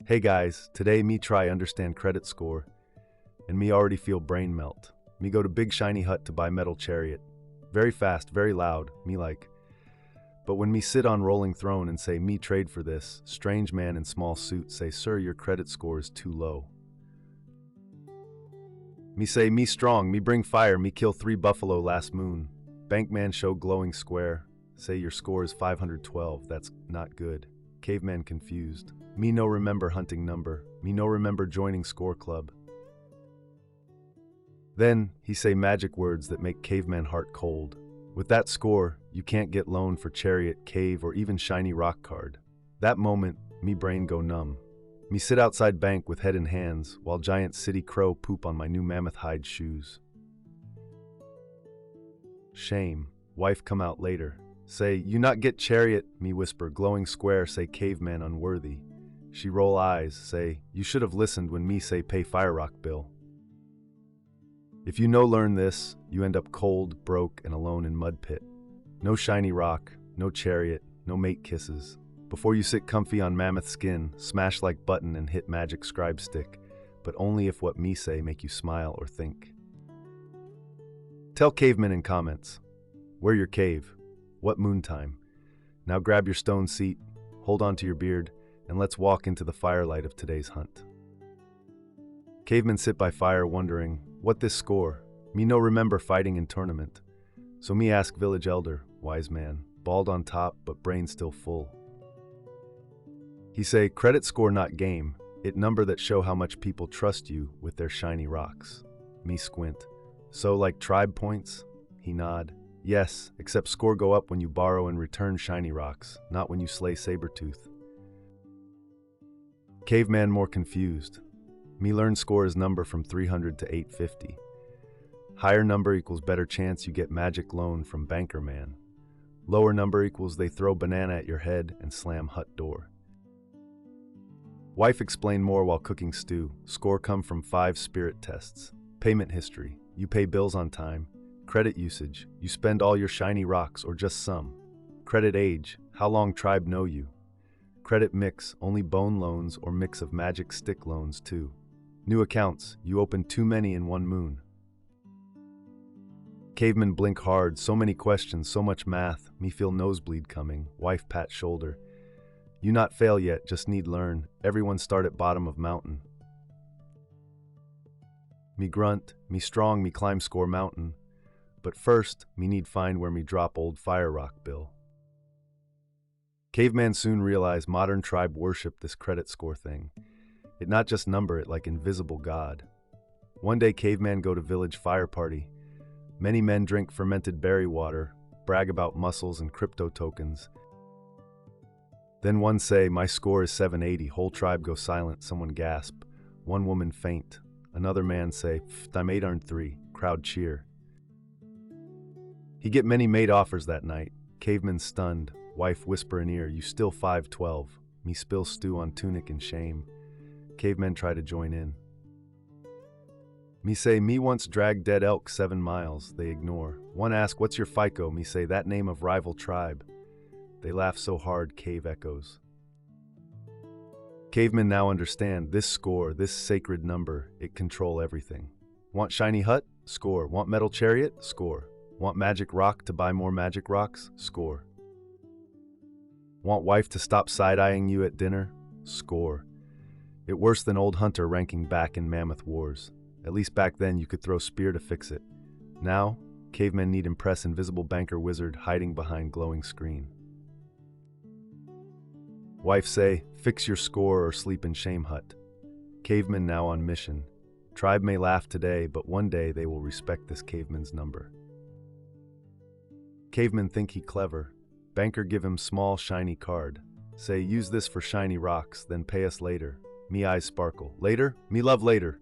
Hey guys, today me try understand credit score, and me already feel brain melt. Me go to big shiny hut to buy metal chariot. Very fast, very loud, me like. But when me sit on rolling throne and say me trade for this, strange man in small suit say, sir, your credit score is too low. Me say, me strong, me bring fire, me kill 3 buffalo last moon. Bankman show glowing square, say your score is 512, that's not good. Caveman confused. Me no remember hunting number, me no remember joining score club. Then he say magic words that make Caveman heart cold. With that score, you can't get loan for chariot, cave, or even shiny rock card. That moment, me brain go numb. Me sit outside bank with head in hands, while giant city crow poop on my new mammoth hide shoes. Shame, wife come out later. Say, you not get chariot, me whisper, glowing square, say Caveman unworthy. She roll eyes, say, you should have listened when me say pay fire rock bill. If you no learn this, you end up cold, broke, and alone in mud pit. No shiny rock, no chariot, no mate kisses. Before you sit comfy on mammoth skin, smash like button and hit magic scribe stick, but only if what me say make you smile or think. Tell Caveman in comments, where your cave? What moon time? Now grab your stone seat, hold on to your beard, and let's walk into the firelight of today's hunt. Caveman sit by fire wondering, what this score? Me no remember fighting in tournament. So me ask village elder, wise man, bald on top but brain still full. He say, credit score not game, it number that show how much people trust you with their shiny rocks. Me squint. So like tribe points? He nod. Yes, except score go up when you borrow and return shiny rocks, not when you slay Sabertooth. Caveman more confused. Me learn score is number from 300 to 850. Higher number equals better chance you get magic loan from banker man. Lower number equals they throw banana at your head and slam hut door. Wife explained more while cooking stew. Score come from 5 spirit tests. Payment history, you pay bills on time. Credit usage, you spend all your shiny rocks or just some. Credit age, how long tribe know you. Credit mix, only bone loans or mix of magic stick loans too. New accounts, you open too many in one moon. Caveman blink hard, so many questions, so much math, me feel nosebleed coming, wife pat shoulder. You not fail yet, just need learn, everyone start at bottom of mountain. Me grunt, me strong, me climb score mountain. But first, me need find where me drop old fire rock bill. Caveman soon realized modern tribe worship this credit score thing. It not just number it like invisible god. One day Caveman go to village fire party. Many men drink fermented berry water, brag about muscles and crypto tokens. Then one say, my score is 780, whole tribe go silent, someone gasp. One woman faint. Another man say, I'm 803, crowd cheer. He get many mate offers that night. Caveman stunned, wife whisper in ear, you still 512. Me spill stew on tunic in shame. Cavemen try to join in. Me say, me once dragged dead elk 7 miles, they ignore. One ask, what's your FICO? Me say, that name of rival tribe. They laugh so hard, cave echoes. Cavemen now understand, this score, this sacred number, it control everything. Want shiny hut? Score. Want metal chariot? Score. Want magic rock to buy more magic rocks? Score. Want wife to stop side-eyeing you at dinner? Score. It worse than old hunter ranking back in Mammoth wars. At least back then you could throw spear to fix it. Now, cavemen need impress invisible banker wizard hiding behind glowing screen. Wife say, fix your score or sleep in shame hut. Caveman now on mission. Tribe may laugh today, but one day they will respect this caveman's number. Caveman think he clever. Banker give him small shiny card. Say, use this for shiny rocks, then pay us later. Me eyes sparkle. Later? Me love later.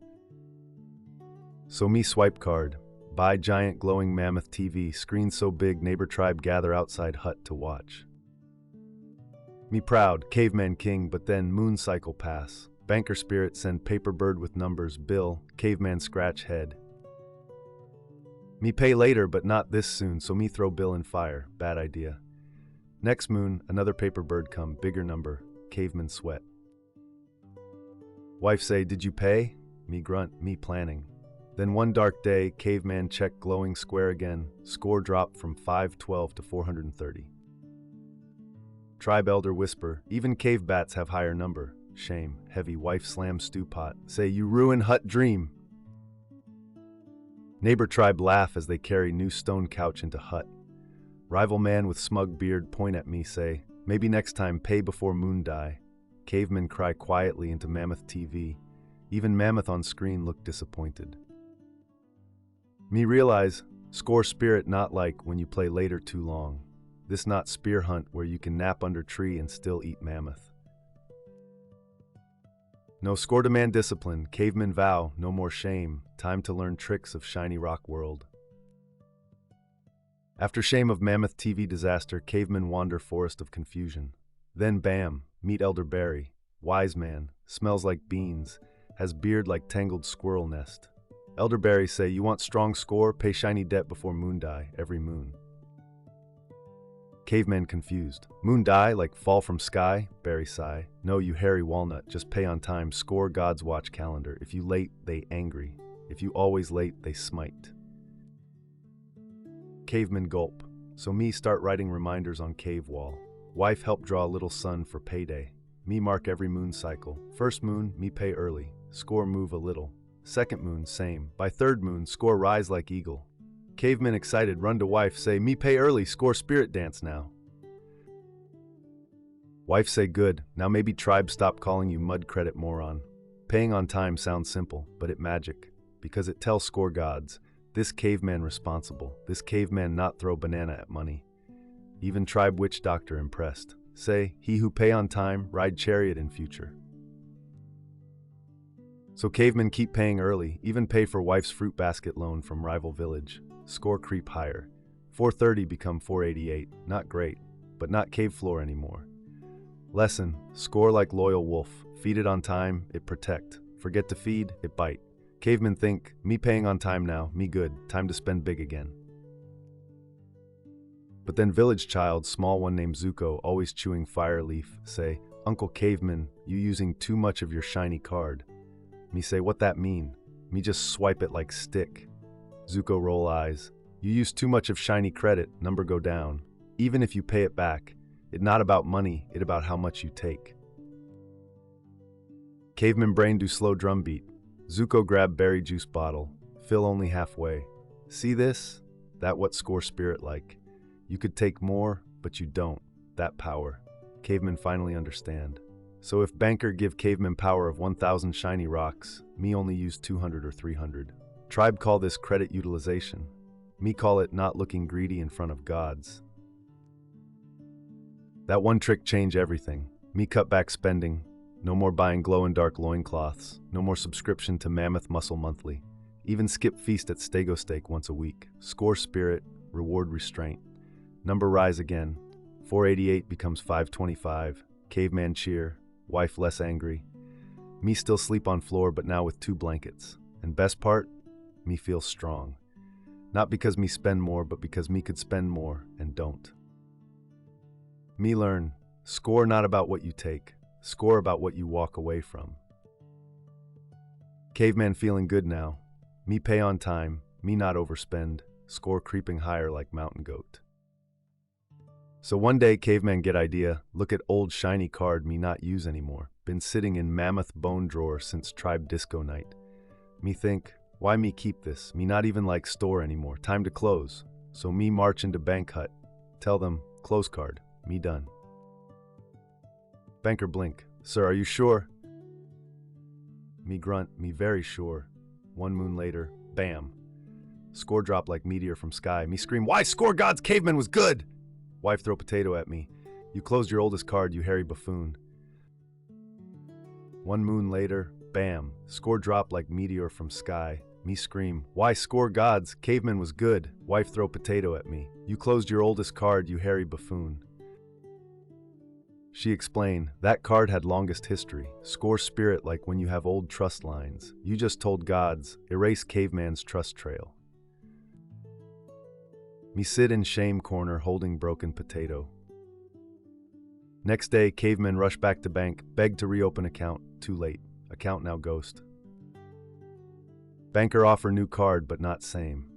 So me swipe card. Buy giant glowing mammoth TV, screen so big neighbor tribe gather outside hut to watch. Me proud, caveman king, but then moon cycle pass. Banker spirit send paper bird with numbers, bill, caveman scratch head. Me pay later, but not this soon, so me throw bill in fire, bad idea. Next moon, another paper bird come, bigger number, caveman sweat. Wife say, did you pay? Me grunt, me planning. Then one dark day, Caveman check glowing square again. Score drop from 512 to 430. Tribe elder whisper, even cave bats have higher number. Shame, heavy wife slam stew pot. Say, you ruin hut dream. Neighbor tribe laugh as they carry new stone couch into hut. Rival man with smug beard point at me, say, maybe next time pay before moon die. Cavemen cry quietly into Mammoth TV. Even Mammoth on screen look disappointed. Me realize, score spirit not like when you play later too long. This not spear hunt where you can nap under tree and still eat Mammoth. No score demand discipline, cavemen vow, no more shame, time to learn tricks of shiny rock world. After shame of Mammoth TV disaster, cavemen wander forest of confusion. Then bam, meet elderberry, wise man, smells like beans, has beard like tangled squirrel nest. Elderberry say, you want strong score, pay shiny debt before moon die, every moon. Caveman confused. Moon die like fall from sky? Berry sigh. No, you hairy walnut, just pay on time, score God's watch calendar. If you late, they angry. If you always late, they smite. Caveman gulp. So me start writing reminders on cave wall. Wife help draw a little sun for payday. Me mark every moon cycle. First moon, me pay early. Score move a little. Second moon, same. By third moon, score rise like eagle. Caveman excited, run to wife, say, me pay early, score spirit dance now. Wife say, good, now maybe tribe stop calling you mud credit moron. Paying on time sounds simple, but it magic. Because it tells score gods, this caveman responsible, this caveman not throw banana at money. Even tribe witch doctor impressed. Say, he who pay on time, ride chariot in future. So cavemen keep paying early, even pay for wife's fruit basket loan from rival village. Score creep higher. 430 become 488. Not great, but not cave floor anymore. Lesson, score like loyal wolf. Feed it on time, it protect. Forget to feed, it bite. Cavemen think, me paying on time now, me good, time to spend big again. But then village child, small one named Zuko, always chewing fire leaf, say, Uncle Caveman, you using too much of your shiny card. Me say, what that mean? Me just swipe it like stick. Zuko roll eyes. You use too much of shiny credit, number go down. Even if you pay it back, it not about money, it about how much you take. Caveman brain do slow drum beat. Zuko grab berry juice bottle, fill only halfway. See this? That what score spirit like. You could take more, but you don't. That power. Caveman finally understand. So if banker give caveman power of 1,000 shiny rocks, me only use 200 or 300. Tribe call this credit utilization. Me call it not looking greedy in front of gods. That one trick change everything. Me cut back spending. No more buying glow-in-dark loincloths. No more subscription to Mammoth Muscle Monthly. Even skip feast at Stego Steak once a week. Score spirit, reward restraint. Number rise again. 488 becomes 525. Caveman cheer. Wife less angry. Me still sleep on floor, but now with 2 blankets. And best part? Me feel strong. Not because me spend more, but because me could spend more and don't. Me learn, score not about what you take, score about what you walk away from. Caveman feeling good now. Me pay on time, me not overspend, score creeping higher like mountain goat. So one day caveman get idea, look at old shiny card me not use anymore. Been sitting in Mammoth bone drawer since tribe disco night. Me think, why me keep this? Me not even like store anymore. Time to close. So me march into bank hut. Tell them, close card. Me done. Banker blink. Sir, are you sure? Me grunt, me very sure. 1 moon later, bam. Score drop like meteor from sky. Me scream, why score God's caveman was good? Wife throw potato at me. You closed your oldest card, you hairy buffoon. 1 moon later, bam. Score drop like meteor from sky. Me scream, why score God's caveman was good? Wife throw potato at me. You closed your oldest card, you hairy buffoon. She explained, that card had longest history. Score spirit like when you have old trust lines. You just told gods, erase caveman's trust trail. Me sit in shame corner holding broken potato. Next day, caveman rush back to bank, beg to reopen account, too late. Account now ghost. Banker offer new card but not same.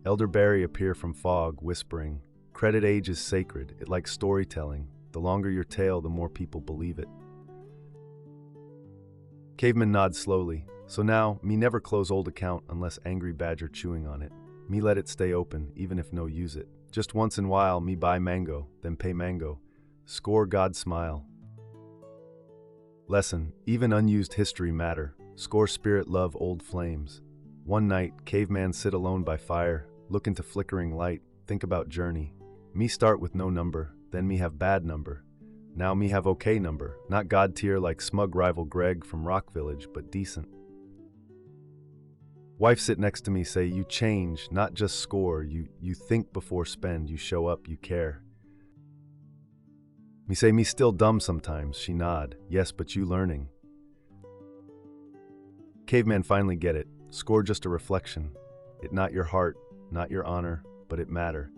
Elderberry appear from fog, whispering, credit age is sacred, it like storytelling. The longer your tale, the more people believe it. Caveman nods slowly. So now, me never close old account unless angry badger chewing on it. Me let it stay open, even if no use it. Just once in while, me buy mango, then pay mango. Score God smile. Lesson, even unused history matter. Score spirit love old flames. One night, caveman sit alone by fire, look into flickering light, think about journey. Me start with no number, then me have bad number. Now me have okay number, not God tier like smug rival Greg from Rock Village, but decent. Wife sit next to me say, you change, not just score, you think before spend, you show up, you care. Me say, me still dumb sometimes, she nod, yes, but you learning. Caveman finally get it, score just a reflection. It not your heart, not your honor, but it matter.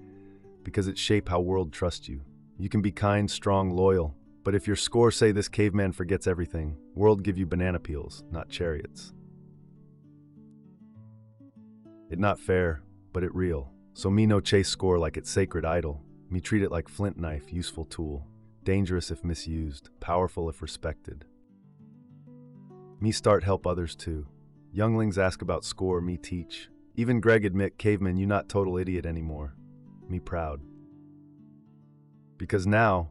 Because it shape how world trust you. You can be kind, strong, loyal, but if your score say this caveman forgets everything, world give you banana peels, not chariots. It not fair, but it real. So me no chase score like it's sacred idol. Me treat it like flint knife, useful tool. Dangerous if misused, powerful if respected. Me start help others too. Younglings ask about score, me teach. Even Greg admit, caveman, you not total idiot anymore. Me proud. Because now,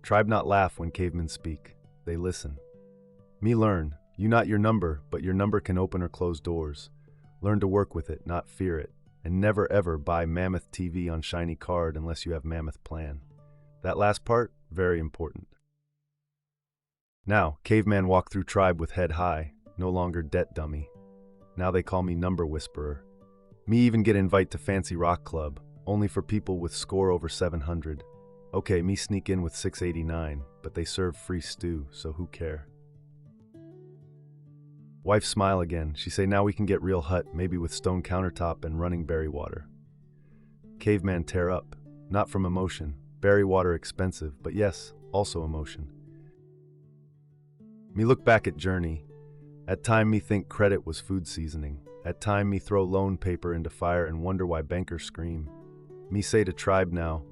tribe not laugh when cavemen speak. They listen. Me learn, you not your number, but your number can open or close doors. Learn to work with it, not fear it. And never ever buy Mammoth TV on shiny card unless you have Mammoth plan. That last part, very important. Now, caveman walk through tribe with head high, no longer debt dummy. Now they call me number whisperer. Me even get invite to fancy rock club, only for people with score over 700. Okay, me sneak in with 689, but they serve free stew, so who care? Wife smile again. She say now we can get real hut, maybe with stone countertop and running berry water. Caveman tear up, not from emotion. Berry water expensive, but yes, also emotion. Me look back at journey. At time me think credit was food seasoning. At time me throw loan paper into fire and wonder why bankers scream. Me say to tribe now,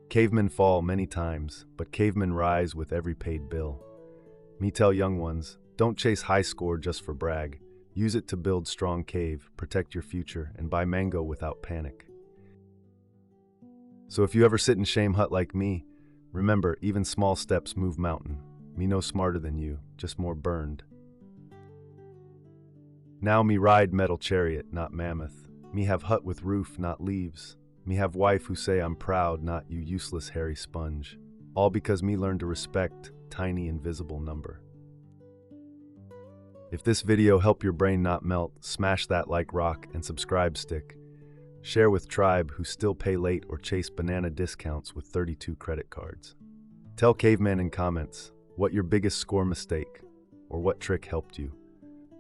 cavemen fall many times, but cavemen rise with every paid bill. Me tell young ones, don't chase high score just for brag. Use it to build strong cave, protect your future, and buy mango without panic. So if you ever sit in shame hut like me, remember, even small steps move mountain. Me no smarter than you, just more burned. Now me ride metal chariot, not mammoth. Me have hut with roof, not leaves. Me have wife who say I'm proud, not you useless hairy sponge. All because me learn to respect tiny invisible number. If this video helped your brain not melt, smash that like rock and subscribe stick. Share with tribe who still pay late or chase banana discounts with 32 credit cards. Tell Caveman in comments what your biggest score mistake or what trick helped you.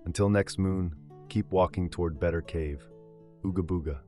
Until next moon, keep walking toward better cave. Ooga booga.